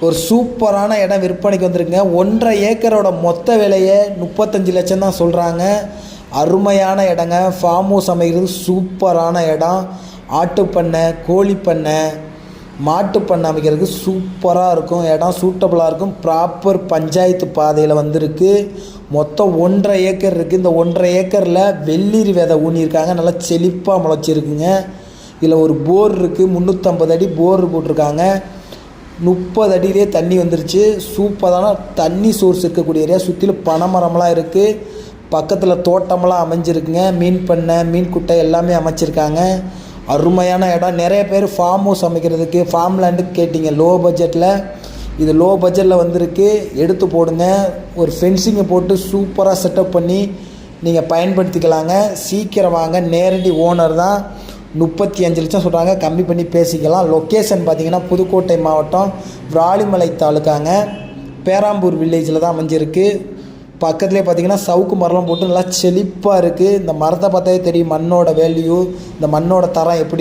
ஒரு சூப்பரான இடம் விற்பனைக்கு வந்திருக்குங்க. 1.5 ஏக்கரோட மொத்த விலையே 35 லட்சம் தான் சொல்கிறாங்க. அருமையான இடங்க. ஃபார்ம் ஹவுஸ் அமைகிறது சூப்பரான இடம். ஆட்டுப்பண்ணை, கோழிப்பண்ணை, மாட்டுப்பண்ணை அமைக்கிறதுக்கு சூப்பராக இருக்கும். இடம் சூட்டபுளாக இருக்கும். ப்ராப்பர் பஞ்சாயத்து பாதையில் வந்திருக்கு. மொத்தம் 1.5 ஏக்கர் இருக்குது. இந்த 1.5 ஏக்கரில் வெள்ளரி விதை ஊனியிருக்காங்க. நல்லா செழிப்பாக முளைச்சிருக்குங்க. இதில் ஒரு போர் இருக்குது. 350 அடி போர் போட்டிருக்காங்க. 30 அடியிலே தண்ணி வந்துருச்சு. சூப்பரான தண்ணி சோர்ஸ் இருக்கக்கூடிய ஏரியா. சுற்றிலும் பனைமரம்லாம் இருக்குது. பக்கத்தில் தோட்டமெல்லாம் அமைஞ்சிருக்குங்க. மீன் பண்ணை, மீன் குட்டை எல்லாமே அமைச்சிருக்காங்க. அருமையான இடம். நிறைய பேர் ஃபார்ம் ஹவுஸ் அமைக்கிறதுக்கு, ஃபார்ம் லேண்டுக்கு கேட்டிங்க லோ பட்ஜெட்டில். இது லோ பட்ஜெட்டில் வந்திருக்கு. எடுத்து போடுங்க. ஒரு ஃபென்சிங்கை போட்டு சூப்பராக செட்டப் பண்ணி நீங்கள் பயன்படுத்திக்கலாங்க. சீக்கிரம் வாங்க. நேரடி ஓனர் தான். 35 லட்சம் சொல்கிறாங்க. கம்மி பண்ணி பேசிக்கலாம். லொக்கேஷன் பார்த்திங்கன்னா புதுக்கோட்டை மாவட்டம் விராலிமலை தாலுக்காங்க. பேராம்பூர் வில்லேஜில் தான் அமைஞ்சிருக்கு. பக்கத்துலேயே பார்த்திங்கன்னா சவுக்கு மரம் போட்டு நல்லா செழிப்பாக இருக்குது. இந்த மரத்தை பார்த்தாவே தெரியும் மண்ணோட வேல்யூ, இந்த மண்ணோட தரம் எப்படி